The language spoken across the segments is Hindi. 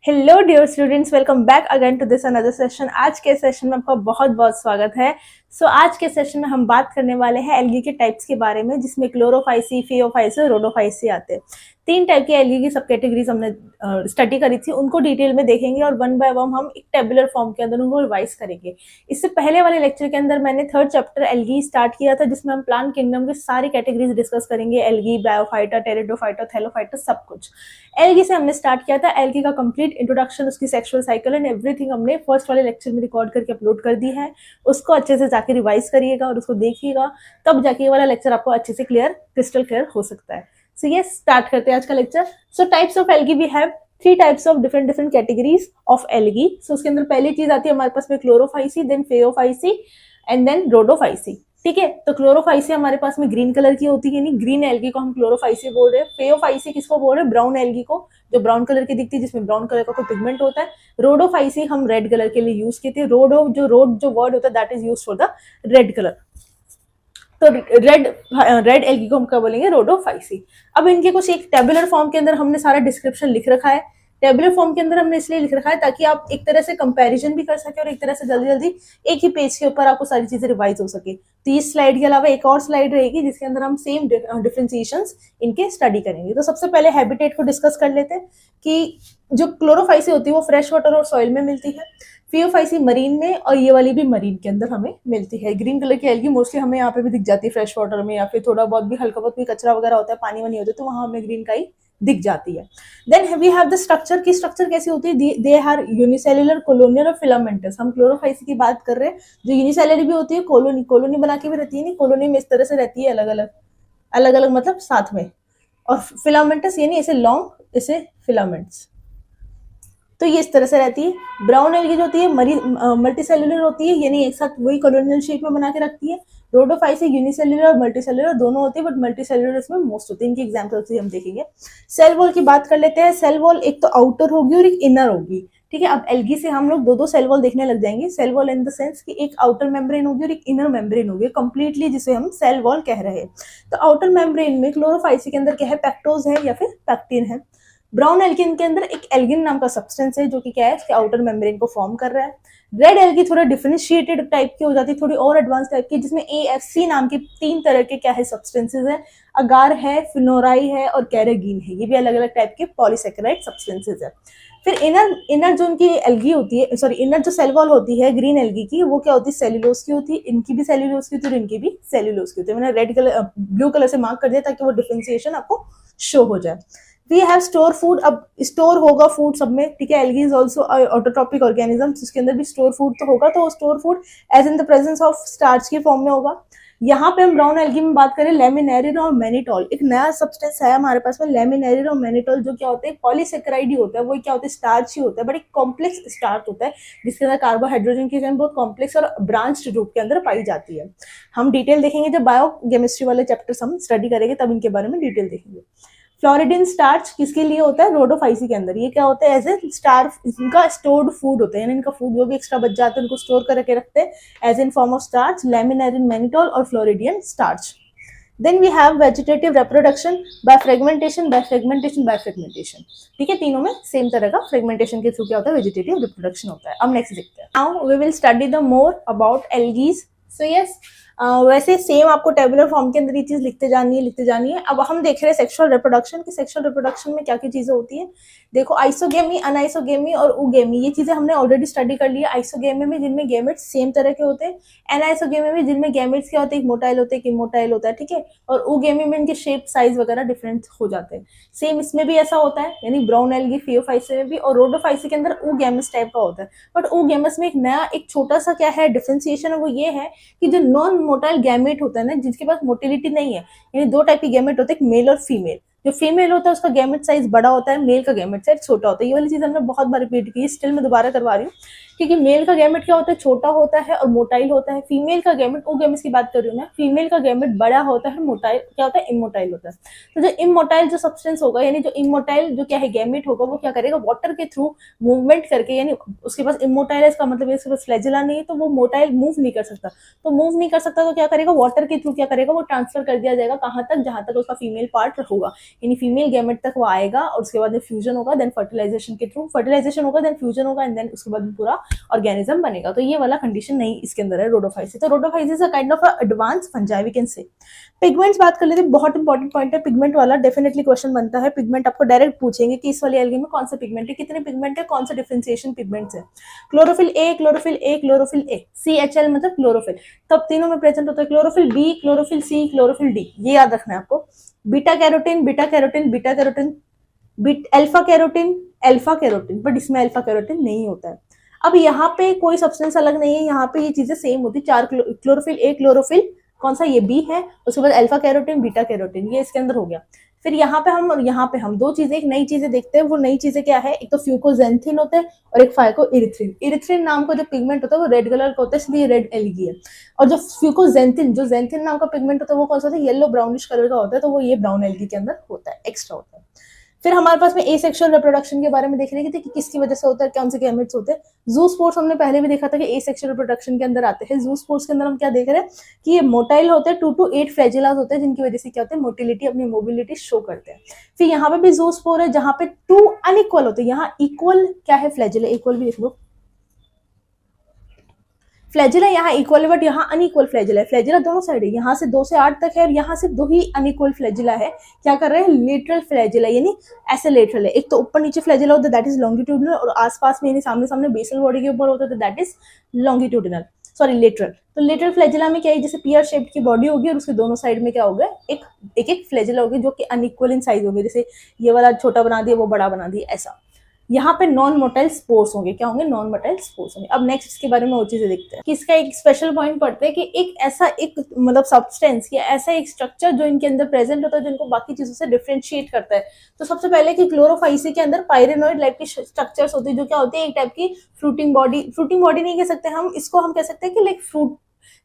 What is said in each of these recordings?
Hello dear students, welcome back again to this another session. आज के सेशन में आपका बहुत बहुत स्वागत है। आज के सेशन में हम बात करने वाले हैं एल्गी के टाइप्स के बारे में, जिसमें क्लोरोफाइसी, फियोफाइसी और रोडोफाइसी आते हैं। 3 टाइप के एल्गी की सब कैटेगरीज हमने स्टडी करी थी, उनको डिटेल में देखेंगे और वन बाय वन हम एक टेबुलर फॉर्म के अंदर उनको रिवाइज करेंगे। इससे पहले वाले लेक्चर के अंदर मैंने 3rd चैप्टर एल्गी स्टार्ट किया था, जिसमें हम प्लांट किंगडम की सारी कैटेगरीज डिस्कस करेंगे, एल्गी, ब्रायोफाइटा, टेरिडोफाइटा, थैलोफाइटा, सब कुछ। एल्गी से हमने स्टार्ट किया था। एल्गी का कंप्लीट इंट्रोडक्शन, उसकी सेक्सुअल साइकिल एंड एवरीथिंग हमने फर्स्ट वाले लेक्चर में रिकॉर्ड करके अपलोड कर दी है। उसको अच्छे से जाके रिवाइज करिएगा और उसको देखिएगा, तब जाके ये वाला लेक्चर आपको अच्छे से क्रिस्टल क्लियर हो सकता है। सो ये स्टार्ट करते हैं आज का लेक्चर। So types of algae we have 3 types of different categories of algae. So उसके अंदर पहली चीज आती है हमारे पास में chlorophyceae, then phaeophyceae and then rhodophyceae. ठीक है, तो क्लोरोफाइसी हमारे पास में ग्रीन कलर की होती है, यानी ग्रीन एल्गी को हम क्लोरोफाइसी बोल रहे हैं। फेयोफाइसी किसको बोल रहे हैं? ब्राउन एल्गी को, जो ब्राउन कलर की दिखती है, जिसमें ब्राउन कलर का कोई पिगमेंट होता है। रोडोफाइसी हम रेड कलर के लिए यूज किए थे। रोड जो वर्ड होता है that is use for the red colour. तो रेड एल्गी को हम क्या बोलेंगे? रोडोफाइसी। अब इनके कुछ एक टेबुलर फॉर्म के अंदर हमने सारा डिस्क्रिप्शन लिख रखा है। टेबुलर फॉर्म के अंदर हमने इसलिए लिख रखा है ताकि आप एक तरह से कंपैरिजन भी कर सके और एक तरह से जल्दी जल्दी एक ही पेज के ऊपर आपको सारी चीजें रिवाइज हो सके। तो इस स्लाइड के अलावा एक और स्लाइड रहेगी जिसके अंदर हम सेम डिफरेंशिएशंस इनके स्टडी करेंगे। तो सबसे पहले हैबिटेट को डिस्कस कर लेते हैं कि जो क्लोरोफाइसी होती है वो फ्रेश वाटर और सॉइल में मिलती है, फियोफाइसी मरीन में, और ये वाली भी मरीन के अंदर हमें मिलती है। ग्रीन कलर की एल्गी मोस्टली हमें यहाँ पे भी दिख जाती है फ्रेश वाटर में, या फिर थोड़ा बहुत भी हल्का बहुत भी कचरा वगैरह होता है, पानी वानी होता है, तो वहां हमें ग्रीन का ही दिख जाती है। Then we have the structure की स्ट्रक्चर कैसी होती है? दे आर यूनिसेल्युलर, कॉलोनियल और फिलामेंटस। हम क्लोरोफाइसी की बात कर रहे हैं, जो यूनिसेल्युलर भी होती है, कॉलोनी बना के भी रहती है, नहीं कॉलोनी में इस तरह से रहती है, अलग अलग मतलब साथ में, और फिलामेंटस यानी ऐसे लॉन्ग, ऐसे फिलामेंट्स, तो ये इस तरह से रहती है। ब्राउन एल्गी जो होती है मल्टी सेल्युलर होती है, यानी एक साथ वही कॉलोनियल शेप में बना के रखती है। रोडोफाइसी यूनिसेल्युलर और मल्टी सेल्युलर दोनों होती है, बट मल्टी सेल्युलर इसमें मोस्ट होती है। इनकी एग्जांपल्स हम देखेंगे। सेल वॉल की बात कर लेते हैं। सेल वॉल एक तो आउटर होगी और एक इनर होगी। ठीक है, अब एल्गी से हम लोग दो सेल वॉल देखने लग जाएंगे। Cell wall in the sense कि एक आउटर मेम्ब्रेन होगी और एक इनर मेम्ब्रेन होगी कंप्लीटली, जिसे हम सेल वॉल कह रहे हैं। तो आउटर मेम्ब्रेन में क्लोरोफाइसी के अंदर क्या है? पेक्टोज है या फिर पैक्टिन है। ब्राउन एल्गिन के अंदर एक एल्गिन नाम का सब्सटेंस है जो कि क्या है, इसके आउटर मेम्ब्रेन को फॉर्म कर रहा है। रेड एल्गी थोड़ा डिफरेंशिएटेड टाइप की हो जाती है, थोड़ी और एडवांस टाइप की, जिसमें AFC नाम के 3 तरह के क्या है सब्सटेंसेस है। अगार है, फिनोराई है और कैरेगीन है। ये भी अलग अलग टाइप के पॉलीसेकेराइड सब्सटेंसेस है। फिर इनर जो उनकी एल्गी होती है, सॉरी इनर जो सेल वॉल होती है ग्रीन एल्गी की, वो क्या होती है? सेल्यूलोज की होती है। इनकी भी सेल्यूलोज की होती है और इनकी भी सेल्यूलोज की होती है। मैंने रेड कलर ब्लू कलर से मार्क कर दिया ताकि वो डिफरेंशिएशन आपको शो हो जाए। We have store food. अब स्टोर होगा फूड सब में, ठीक है। Algae is also autotrophic organism, जिसके अंदर भी स्टोर फूड तो होगा, तो store food as in the presence of starch के फॉर्म में होगा। यहाँ पे हम ब्राउन एल्गी में बात करें, लेमिनेरिन और मैनिटोल, एक नया सब्सटेंस है हमारे पास में, लेमिनेरिन और मैनिटोल, जो क्या होते हैं? पॉलीसेकेराइड ही होता है। वो क्या होता है? स्टार्च ही होता है, बट एक कॉम्प्लेक्स स्टार्च होता है जिसके अंदर कार्बोहाइड्रोजन की बहुत कॉम्प्लेक्स और ब्रांच्ड रूप के अंदर पाई जाती है। हम डिटेल देखेंगे जब बायोकेमिस्ट्री वाले चैप्टर्स हम स्टडी करेंगे, तब इनके बारे में डिटेल देखेंगे। फ्लोरिडिन स्टार्च किसके लिए होता है? रोडोफाइसी के अंदर। ये क्या होता है? एज ए स्टार, इनका स्टोर्ड फूड होता है, यानी इनका फूड जो भी एक्स्ट्रा बच जाता है उनको स्टोर करके रखते हैं as in form of starch, laminarin, mannitol और floridean starch. Then we have vegetative reproduction by fragmentation, by fragmentation, by fragmentation. ठीक है, तीनों में सेम तरह का फ्रेगमेंटेशन के थ्रू क्या होता है? वेजिटेटिव रिप्रोडक्शन होता है। अब नेक्स्ट देखते हैं। Now we will study the more about algaes. So yes, वैसे सेम आपको टेबुलर फॉर्म के अंदर ये चीज लिखते जानी है। अब हम देख रहे हैं सेक्सुअल रिप्रोडक्शन की। सेक्सुअल रिप्रोडक्शन में क्या क्या चीजें होती है? देखो, आइसोगेमी, अनआइसोगेमी और उगेमी, ये चीजें हमने ऑलरेडी स्टडी कर ली है। आइसोगेमी में जिनमें गैमेट्स सेम तरह के होते हैं, एनआइसोगेमी में जिनमें गैमेट्स क्या होते हैं? एक मोटाइल होते हैं, एक इमोटाइल होता है। ठीक है, और उगेमी में इनके शेप, साइज वगैरह डिफरेंट हो जाते हैं। सेम इसमें भी ऐसा होता है, यानी ब्राउन एल्गी, फियोफाइसी में भी, और रोडोफाइसी के अंदर उगेमस टाइप का होता है। बट उगेमस में एक नया, एक छोटा सा क्या है डिफरेंशिएशन है, वो ये है कि जो नॉन मोटाइल गैमेट होता है ना, जिसके पास मोटिलिटी नहीं है, यानी 2 टाइप के गैमेट होते हैं, मेल और फीमेल। जो फीमेल होता है उसका गैमेट साइज बड़ा होता है, मेल का गैमेट साइज छोटा होता है। ये वाली चीज हमने बहुत बार रिपीट की, स्टिल मैं दोबारा करवा रही हूँ, क्योंकि मेल का गैमेट क्या होता है? छोटा होता है और मोटाइल होता है। फीमेल का गैमेट, ओगेमस की बात कर रही हूँ मैं, फीमेल का गैमेट बड़ा होता है, मोटाइल क्या होता है? इमोटाइल होता है। तो जो इमोटाइल जो सब्सटेंस होगा, यानी जो इमोटाइल जो क्या है गैमेट होगा, वो क्या करेगा? वाटर के थ्रू मूवमेंट करके, यानी उसके पास इमोटाइल है, इसका मतलब इसके पास फ्लैजिला नहीं है, तो वो मोटाइल मूव नहीं कर सकता। तो मूव नहीं कर सकता तो क्या करेगा? वाटर के थ्रू क्या करेगा? वो ट्रांसफर कर दिया जाएगा कहाँ तक? जहां तक उसका फीमेल पार्ट होगा, यानी फीमेल गैमेट तक वो आएगा और उसके बाद फ्यूजन होगा, देन फर्टिलाइजेशन के थ्रू फर्टिलाइजेशन होगा, देन फ्यूजन होगा एंड देन उसके बाद पूरा ऑर्गेनिज्म बनेगा। तो ये वाला कंडीशन नहीं इसके अंदर है रोडोफाइसी। तो rhodophyceae is a kind of advance fungi we can say. Pigments बात कर लेते हैं, बहुत इंपॉर्टेंट पॉइंट है पिगमेंट वाला, डेफिनेटली क्वेश्चन बनता है। पिगमेंट आपको डायरेक्ट पूछेंगे कि इस वाली एल्गी में कौन सा पिगमेंट है, कितने पिगमेंट है, कौन सा डिफरेंशिएशन पिगमेंट्स है। Chlorophyll A, chlorophyll A, chlorophyll A, CHL मतलब क्लोरोफिल, तब तीनों में प्रेजेंट होता है। Chlorophyll B, chlorophyll C, chlorophyll D, ये याद रखना है आपको। Beta carotene, beta carotene, beta carotene, alpha carotene, alpha carotene, but इसमें अल्फा कैरोटीन नहीं होता है। अब यहाँ पे कोई सब्सटेंस अलग नहीं है, यहाँ पे ये चीजें सेम होती है। चार क्लोरोफिल ए, क्लोरोफिल कौन सा, ये बी है, उसके बाद अल्फा कैरोटीन, बीटा कैरोटीन, ये इसके अंदर हो गया। फिर यहाँ पे हम दो चीजें, एक नई चीजें देखते हैं। वो नई चीजें क्या है, एक तो फ्यूकोजेंथिन होते हैं और एक फाइको इरिथ्रिन। इरिथ्रिन नाम का जो पिगमेंट होता है वो रेड कलर का होता है, इसलिए रेड एल्गी है। और जो फ्यूकोजेंथिन, जो जेंथिन नाम का पिगमेंट होता है वो कौन सा होता है, येलो ब्राउनिश कलर का होता है, तो वो ये ब्राउन एल्गी के अंदर होता है, एक्स्ट्रा होता है। फिर हमारे पास में एसेक्सुअल रिप्रोडक्शन के बारे में देख रहे थे कि किसकी वजह से होता है, कौन से गैमेट्स होते हैं। ज़ूस्पोर्स हमने पहले भी देखा था कि एसेक्सुअल रिप्रोडक्शन के अंदर आते हैं। ज़ूस्पोर्स के अंदर हम क्या देख रहे हैं कि ये मोटाइल होते हैं, 2 to 8 फ्लैजिलास होते हैं, जिनकी वजह से क्या होता है, मोटिलिटी, अपनी मोबिलिटी शो करते हैं। फिर यहाँ पे भी ज़ूस्पोर है जहां पे 2 अनइक्वल होते हैं, यहाँ इक्वल क्या है, फ्लैजिला, इक्वल भी लिख लो, फ्लैजिला यहाँ इक्वल है बट यहाँ अनइक्वल फ्लैजिला है। फ्लैजिला दोनों साइड है, यहाँ से 2 से 8 तक है और यहाँ से 2 ही अनइक्वल फ्लैजिला है। क्या कर रहे हैं, लेटरल फ्लैजिला, यानी ऐसे लेटरल है। एक तो ऊपर नीचे फ्लैजिला होता है, दैट इज लॉन्गिट्यूडिनल, और आसपास में यानी सामने सामने बेसल बॉडी के ऊपर होता है, that is longitudinal, sorry lateral. तो लेटरल फ्लैजिला में क्या है, जैसे पियर शेप की बॉडी होगी और उसके दोनों साइड में क्या होगा, एक फ्लैजिला होगी जो कि अनइक्वल इन साइज होगी, जैसे ये वाला छोटा बना दिया, वो बड़ा बना दिया, ऐसा। यहाँ पे नॉन मोटाइल स्पोर्स होंगे, क्या होंगे, नॉन मोटाइल स्पोर्स होंगे। अब नेक्स्ट इसके बारे में और चीजें देखते हैं कि इसका एक स्पेशल पॉइंट पढ़ते हैं कि एक ऐसा एक मतलब सब्सटेंस या ऐसा एक स्ट्रक्चर जो इनके अंदर प्रेजेंट होता है, जिनको बाकी चीजों से डिफरेंशिएट करता है। तो सबसे पहले कि क्लोरोफाइसी के अंदर पायरेनोइड लाइक की स्ट्रक्चर्स होती है, जो क्या होती है, एक टाइप की फ्रूटिंग बॉडी नहीं कह सकते हम इसको, हम कह सकते हैं कि लाइक फ्रूट,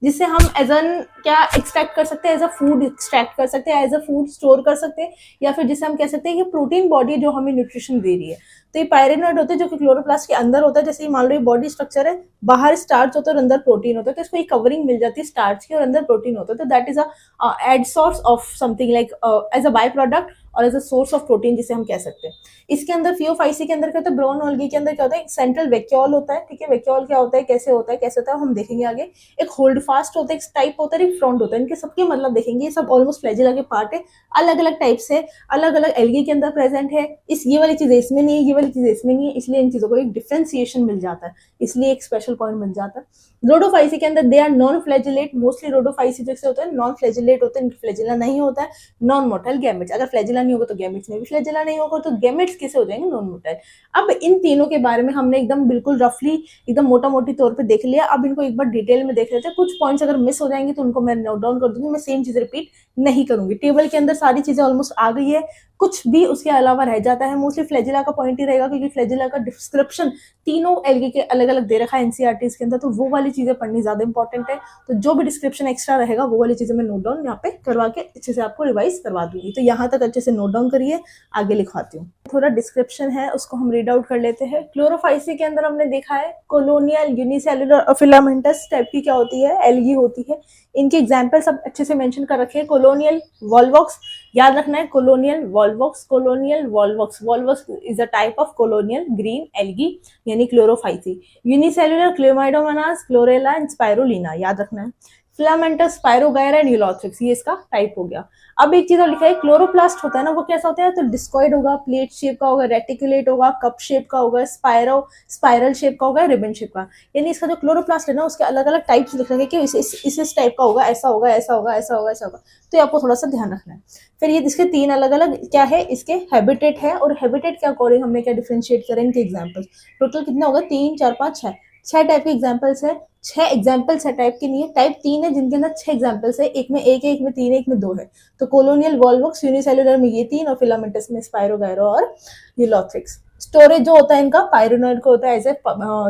जिससे हम एज एन क्या एक्सट्रैक्ट कर सकते हैं, एज अ फूड एक्सट्रैक्ट कर सकते हैं, एज अ फूड स्टोर कर सकते हैं, या फिर जिसे हम कह सकते हैं कि प्रोटीन बॉडी जो हमें न्यूट्रिशन दे रही है। तो ये पायरेनोइड होते हैं जो कि क्लोरोप्लास्ट के अंदर होता है। जैसे मान लो ये बॉडी स्ट्रक्चर है, बाहर स्टार्च होता है और अंदर प्रोटीन होता है, तो इसको एक कवरिंग मिल जाती है स्टार्च की और अंदर प्रोटीन होता है। तो that is a ad source of something like as a by product और as a source of protein, जिसे हम कह सकते हैं। इसके अंदर फियोफाइसी के अंदर क्या होता है, ब्राउन ऑल्गी के अंदर क्या होता है, एक सेंट्रल वैक्यूल होता है, ठीक है। वैक्यूल क्या होता है, कैसे होता है, कैसे होता है हम देखेंगे आगे। एक होल्ड फास्ट होता है, एक टाइप होता है, एक फ्रंट होता है। इनके सबके मतलब देखेंगे, ये सब ऑलमोस्ट फ्लैजिला के पार्ट है, अलग अलग टाइप से, अलग अलग एल्गी के अंदर प्रेजेंट है। ये वाली चीज इसमें नहीं है, ये वाली चीज इसमें नहीं है, इसलिए इन चीजों को एक डिफरेंशिएशन मिल जाता है, इसलिए एक स्पेशल पॉइंट बन जाता है। रोडोफाइसी के अंदर they are non flagellate, mostly rhodophyceae जैसे होते हैं नॉन फ्लैजिलेट होते हैं, फ्लैजिला नहीं होता है। नॉन मोटाइल गैमेट्स, अगर फ्लैजिला नहीं होगा तो गैमेट्स में भी फ्लैजिला नहीं होगा, तो गैमेट्स कैसे हो जाएंगे, नॉन मोटाइल। अब इन तीनों के बारे में हमने एकदम बिल्कुल रफली, एकदम मोटा मोटी तौर पे देख लिया। अब इनको एक बार डिटेल में देख लेते हैं। कुछ पॉइंट्स अगर मिस हो जाएंगे तो उनको मैं नोट डाउन कर दूंगी, मैं सेम चीज रिपीट नहीं करूंगी। टेबल के अंदर सारी चीजें ऑलमोस्ट आ गई है, कुछ भी उसके अलावा रह जाता है। मोस्टली फ्लैजिला का पॉइंट ही रहेगा, क्योंकि फ्लैजिला का डिस्क्रिप्शन तीनों एल्गी के अलग अलग दे रखा है एनसीईआरटी के अंदर, तो वो वाली चीजें पढ़नी ज्यादा इंपॉर्टेंट है। तो जो भी डिस्क्रिप्शन एक्स्ट्रा रहेगा वो वाली चीजें मैं नोट डाउन यहाँ पे करवा के अच्छे से आपको रिवाइज करवा दूंगी। तो यहाँ तक अच्छे से नोट डाउन करिए, आगे लिखवाती हूँ। थोड़ा डिस्क्रिप्शन है, उसको हम रीड आउट कर लेते हैं। क्लोरोफाइसी के अंदर हमने देखा है कोलोनियल, यूनिसेलुलर और फिलामेंटस टाइप की क्या होती है, एल्गी होती है। इनके एग्जाम्पल सब अच्छे से मेंशन कर रखे हैं। कोलोनियल वॉल्वॉक्स, याद रखना है, colonial volvox, colonial volvox. Volvox is a type of colonial green algae यानी chlorophyceae. Unicellular chlamydomonas, chlorella and spirulina, याद रखना है। फिलामेंटस, स्पायरोगायरा एंड यूलोथ्रिक्स, ये इसका टाइप हो गया। अब एक चीज और लिखा है, क्लोरोप्लास्ट होता है ना, वो कैसा होता है, तो डिस्कॉइड होगा, प्लेट शेप का होगा, रेटिकुलेट होगा, कप शेप का होगा, स्पाइरल शेप का होगा, रिबन शेप का। यानी इसका जो क्लोरोप्लास्ट है ना, उसके अलग अलग टाइप्स लिख रखे कि इस टाइप का होगा, ऐसा होगा, ऐसा होगा, ऐसा होगा, ऐसा होगा। तो ये आपको थोड़ा सा ध्यान रखना है। फिर ये इसके 3 अलग अलग क्या है, इसके हैबिटेट है, और हैबिटेट के अकॉर्डिंग हमने क्या डिफरेंशिएट करें इनके एग्जाम्पल्स। टोटल कितना होगा, 3 4 5 6 टाइप के एग्जाम्पल्स है। 6 एग्जाम्पल्स है, टाइप के नहीं है, टाइप 3 है जिनके अंदर 6 एग्जाम्पल्स है। एक में 1 है, एक में 3 है, एक में 2 है। तो कोलोनियल वॉल्वॉक्स, यूनिसेलुलर में ये 3 और फिलामेंटस में स्पायरोगायरा और यूलोथ्रिक्स। स्टोरेज जो होता है इनका पायरेनोइड को होता है, एज ए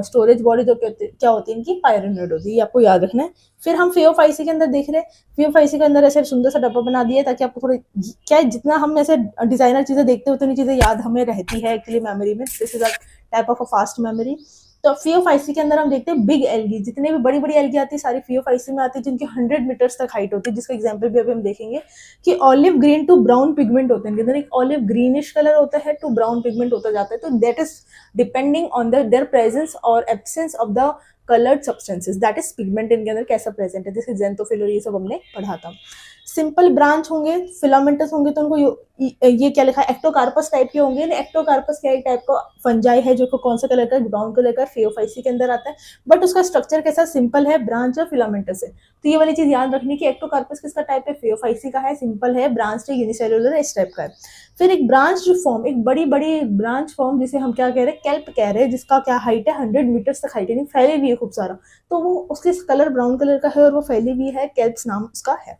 स्टोरेज बॉडी जो क्या होती है इनकी, पायरेनोइड होती है, ये आपको याद रखना है। फिर हम फियोफाइसी के अंदर देख रहे हैं, फियोफाइसी के अंदर ऐसे सुंदर सा डब्बा बना दिया ताकि आपको थोड़ी क्या, जितना हम ऐसे डिजाइनर चीजें देखते हैं उतनी चीजें याद हमें रहती है एक्चुअली मेमोरी में। This is a type of a fast memory. तो फियोफाइसी के अंदर हम देखते हैं बिग एल्गी, जितने भी बड़ी बड़ी एल्गी आती है सारी फियोफाइसी में आती है, जिनकी 100 मीटर्स तक हाइट होती है, जिसका एग्जांपल भी अभी हम देखेंगे कि olive green to brown pigment होते हैं, इनके अंदर एक ऑलिव ग्रीनिश कलर होता है टू ब्राउन पिगमेंट होता जाता है। तो that is depending on their presence और absence of the coloured substances, that is pigment इनके अंदर कैसा प्रेजेंट है, जैसे जेंथोफिल और ये सब हमने पढ़ा था। सिंपल ब्रांच होंगे, फिलामेंटस होंगे, तो उनको ये क्या लिखा है, एक्टोकार्पस टाइप के होंगे। एक्टोकार्पस क्या टाइप का फंजाई है, जो कौन सा कलर का, ब्राउन कलर का, फियोफाइसी के अंदर आता है, बट उसका स्ट्रक्चर कैसा, सिंपल है, ब्रांच और फिलामेंटस है। तो ये वाली चीज याद रखनी कि एक्टोकार्पस किसका टाइप है, फियोफाइसी का है, सिंपल है, ब्रांच है, यूनिसेलुलर इस टाइप का है। फिर एक ब्रांच जो फॉर्म, एक बड़ी बड़ी ब्रांच फॉर्म, जिसे हम क्या कह रहे हैं, कैल्प कह रहे हैं, जिसका क्या हाइट है 100 मीटर्स तक हाइट है, फैली हुई है खूब सारा, तो वो उसके कलर ब्राउन कलर का है और वो फैली हुई है, कैल्प्स नाम उसका है।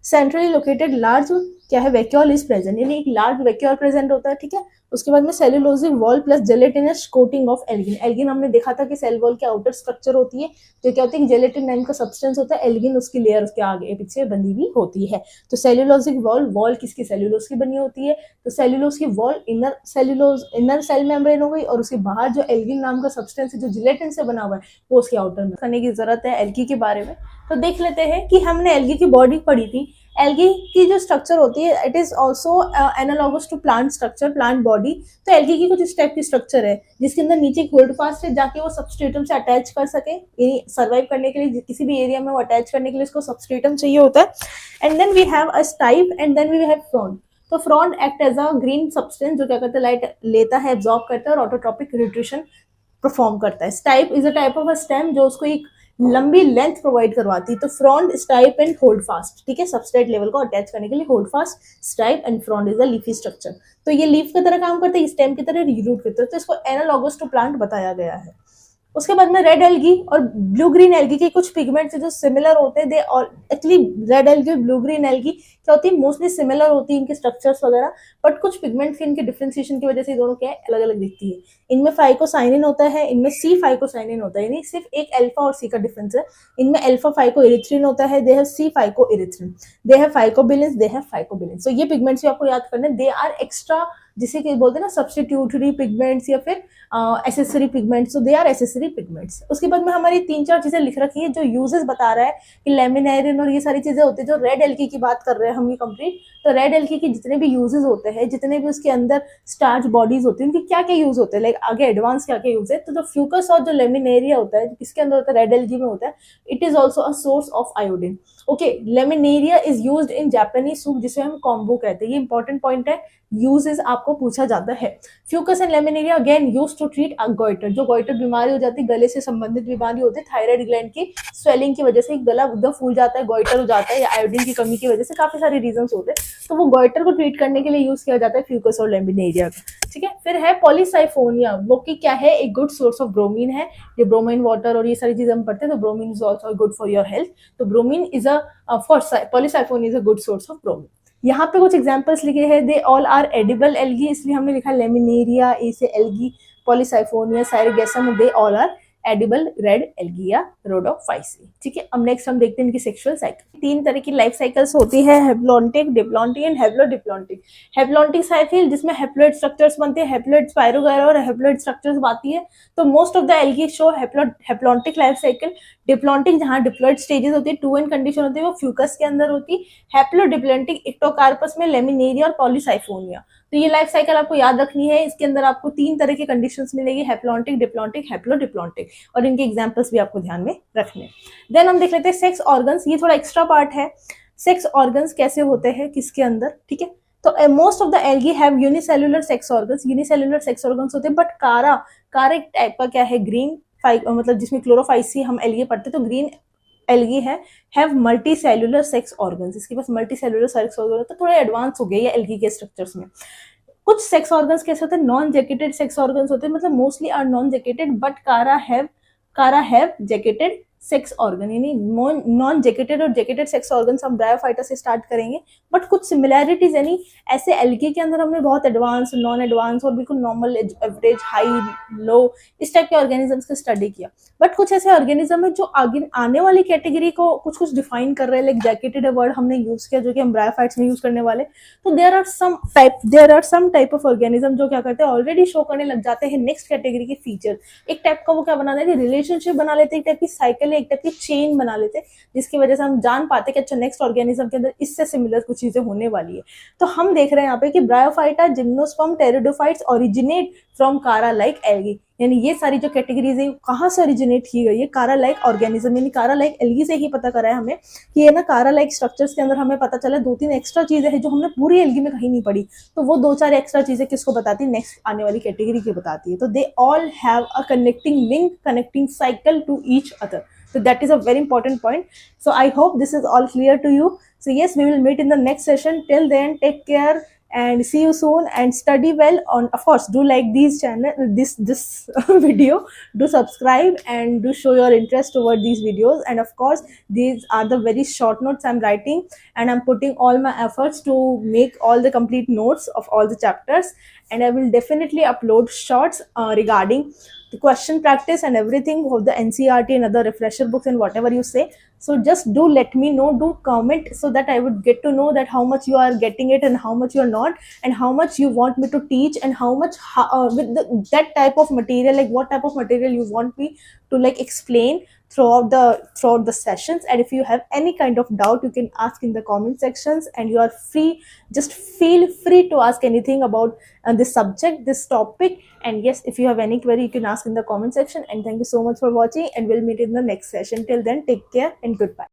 सेंट्रली लोकेटेड लार्ज क्या है, वैक्यूल इज प्रेजेंट, यानी एक लार्ज वैक्यूल प्रेजेंट होता है, ठीक है। उसके बाद में cellulosic wall plus gelatinous coating of algin. Algin हमने देखा था कि सेल वॉल की आउटर स्ट्रक्चर होती है, जो क्या होती है, जेलेटिन नाम का सब्सटेंस होता है, एल्गिन उसकी लेयर उसके आगे पीछे बनी हुई होती है। तो सेलुलोजिक वॉल, वॉल किसकी, सेलुलोज की बनी होती है, तो सेलुलोज की wall inner cellulose, inner cell membrane हो गई, और उसके बाहर जो एल्गिन नाम का सब्सटेंस है जो जेलेटिन से बना हुआ है, वो उसके आउटर में करने की जरूरत है एल्गी के बारे में। तो देख लेते हैं कि हमने एल्गी की बॉडी पढ़ी थी। एल्गी की जो स्ट्रक्चर होती है, it is also analogous to plant structure, plant body. तो एल्गी की कुछ इस टाइप की स्ट्रक्चर है, जिसके अंदर नीचे होल्ड फास्ट है, जाके वो सबस्ट्रेटम से अटैच कर सके, यानी सर्वाइव करने के लिए किसी भी एरिया में वो अटैच करने के लिए उसको सबस्ट्रेटम चाहिए होता है। And then we have a stipe and then we have frond. तो frond act as a green substance, जो क्या करता है, लाइट लेता है, एब्जॉर्ब करता है और ऑटोट्रॉपिक न्यूट्रिशन परफॉर्म करता है। Stipe is a type of a stem, जो उसको एक लंबी लेंथ प्रोवाइड करवाती है। तो frond, stipe and hold fast, ठीक है, सबस्ट्रेट लेवल को अटैच करने के लिए hold fast, stipe and frond is a leafy structure. तो ये लीफ की तरह काम करते हैं, स्टेम की तरह, रूट की तरह, तो इसको एनालॉगस टू प्लांट बताया गया है। उसके बाद में रेड एल्गी और ब्लू ग्रीन एल्गी के कुछ पिगमेंट्स जो सिमिलर होते हैं, they actually red algae, blue green algae क्या होती है, मोस्टली सिमिलर होती है इनके स्ट्रक्चर्स वगैरह, बट कुछ पिगमेंट्स के इनके डिफरेंशिएशन की वजह से दोनों क्या है, अलग अलग दिखती है। इनमें फाइकोसाइनिन होता है, इनमें सी फाइकोसाइनिन होता है, यानी सिर्फ एक अल्फा और सी का डिफरेंस है। इनमें अल्फा फाइको इरिथ्रिन होता है, they have C phycoerythrin, they have phycobilins, they have phycobilins. तो ये पिगमेंट्स भी आपको याद करने, दे आर एक्स्ट्रा, जिसे कि बोलते हैं ना सब्स्टिट्यूटरी पिगमेंट्स या फिर एसेसरी पिगमेंट्स, तो दे आर एसेसरी पिगमेंट्स। उसके बाद में हमारी 3-4 चीजें लिख रखी है, जो यूजेस बता रहा है कि लेमिनेरिन और ये सारी चीजें होती है। जो रेड एल्गी की बात कर रहे हैं हम ये कंप्लीट, तो रेड एल्गी के जितने भी यूजेस होते हैं, जितने भी उसके अंदर स्टार्च बॉडीज होती है, उनके क्या क्या यूज होते हैं, लाइक आगे एडवांस क्या क्या यूज है। तो जो फ्यूकस और जो लेमिनेरिया होता है, किसके अंदर होता है, रेड एल्गी में होता है, it is also a source of iodine. Okay, laminaria is used in Japanese soup, जिसे हम कॉम्बो कहते हैं। ये इंपॉर्टेंट पॉइंट है, यूजेस आपको पूछा जाता है। Fucus and laminaria again used to treat goitre, जो गोइटर बीमारी हो जाती है, गले से संबंधित बीमारी होती है, थायराइड ग्लैंड की स्वेलिंग की वजह से गला एकदम फूल जाता है, गोइटर हो जाता है, या आयोडीन की कमी की वजह से, काफी सारे रीजंस होते हैं। तो वो गोइटर को ट्रीट करने के लिए यूज किया जाता है फ्यूकस और लेमिनेरिया का, ठीक है। फिर है पॉलीसाइफोनिया, वो की क्या है, एक गुड सोर्स ऑफ ब्रोमीन है। ये ब्रोमीन वाटर और ये सारी चीजें हम पढ़ते हैं, तो bromine is also good for your health. तो bromine is a polysiphon is a good source of bromine. यहाँ पे कुछ एग्जांपल्स लिखे हैं, they all are edible algae, इसलिए हमने लिखा लेमिनेरिया, ए से algae, polysiphonia, sargassum, they all are edible red algae या रोडोफाइसी, ठीक है। अब नेक्स्ट हम देखते हैं इनकी सेक्सुअल साइकिल। 3 तरह की लाइफ साइकिल्स होती है, haplontic, diplontic and haplodiplontic. Haplontic cycle जिसमें हेप्लॉइड स्ट्रक्चर्स बनते हैं, हेप्लॉइड स्पाइरोगैरा और हेप्लॉइड स्ट्रक्चर्स आती है। तो most of the algae show haplontic life cycle. Diplontic जहां डिप्लॉइड स्टेजेस होती है, 2 एन कंडीशन होती है, वो फ्यूकस के अंदर होती है। हेप्लोडिप्लॉन्टिक एक्टोकार्पस में लेमिनेरिया और पॉलीसाइफोनिया। तो ये लाइफ साइकिल आपको याद रखनी है, इसके अंदर आपको 3 तरह की कंडीशंस मिलेगी, हेप्लॉन्टिक, डिप्लॉन्टिक, हेप्लोडिप्लॉन्टिक, और इनके एग्जांपल्स भी आपको ध्यान में रखने। देन हम देख लेते हैं सेक्स ऑर्गन्स, ये थोड़ा एक्स्ट्रा पार्ट है। सेक्स ऑर्गन्स कैसे होते हैं किसके अंदर, ठीक है। तो most of the algae have unicellular sex organs, unicellular sex organs होते हैं, बट कारा एक टाइप का क्या है, ग्रीन मतलब जिसमें क्लोरोफाइसी हम एल्गी पढ़ते हैं, तो ग्रीन एल्गी है, have multi cellular sex organs, इसके पास मल्टी सेलुलर सेक्स ऑर्गन, तो थोड़ा एडवांस हो गया ये एल्गी के स्ट्रक्चर्स में। कुछ सेक्स ऑर्गन्स कैसे होते हैं, नॉन जैकेटेड सेक्स ऑर्गन्स होते हैं, मतलब mostly are non jacketed, but chara have jacketed sex organ, यानी नॉन जैकेटेड और जैकेटेड सेक्स ऑर्गन्स हम ब्रायोफाइटा से स्टार्ट करेंगे। बट कुछ सिमिलैरिटीज यानी ऐसे एल्गी के अंदर हमने बहुत एडवांस, नॉन एडवांस और बिल्कुल नॉर्मल, एवरेज, हाई, लो, इस टाइप के ऑर्गेनिजम्स का स्टडी किया। बट कुछ ऐसे ऑर्गेनिज्म है जो आगे आने वाली कैटेगरी को कुछ कुछ डिफाइन कर रहे हैं, लाइक जैकेटेड वर्ड हमने यूज किया जो कि हम ब्रायोफाइट्स में यूज करने वाले। तो there are some type of organism जो क्या करते हैं, ऑलरेडी शो करने लग जाते हैं नेक्स्ट कैटेगरी के फीचर। एक टाइप का वो क्या बना देते हैं, रिलेशनशिप बना लेते हैं, एक टाइप की साइकिल, एक टाइप की चेन बना लेते हैं, जिसकी वजह से हम जान पाते हैं कि अच्छा नेक्स्ट ऑर्गेनिज्म के अंदर इससे सिमिलर कुछ चीजें होने वाली है। तो हम देख रहे हैं यहाँ पे कि bryophyta, gymnosperm, pteridophytes originate from कारा लाइक एल्गी, यानी ये सारी जो कैटेगरीज है कहाँ से ओरिजिनेट की गई है, कारा लाइक ऑर्गेनिज्म यानी कारा लाइक एल्गी से ही पता करा है हमें कि ये ना कारा लाइक स्ट्रक्चर्स के अंदर हमें पता चला 2-3 एक्स्ट्रा चीजें हैं जो हमने पूरी एल्गी में कहीं नहीं पढ़ी। तो वो 2-4 एक्स्ट्रा चीजें किसको बताती है, नेक्स्ट आने वाली कैटेगरी की बताती है। तो they all have a connecting link, connecting cycle to each other. So that is a very important point. So I hope this is all clear to you. So yes, we will meet in the next session. Till then, take care and see you soon, and study well. On, of course, do like this video, do subscribe and do show your interest toward these videos. And of course, these are the very short notes I'm writing, and I'm putting all my efforts to make all the complete notes of all the chapters, and I will definitely upload shorts regarding the question practice and everything of the NCERT and other refresher books and whatever you say. So just do let me know, do comment, so that I would get to know that how much you are getting it and how much you are not, and how much you want me to teach, and how much with that type of material, like what type of material you want me to like explain throughout the sessions. And if you have any kind of doubt, you can ask in the comment sections, and you are free, just feel free to ask anything about this subject, this topic. And yes, if you have any query, you can ask in the comment section. And thank you so much for watching, and we'll meet in the next session. Till then, take care and goodbye.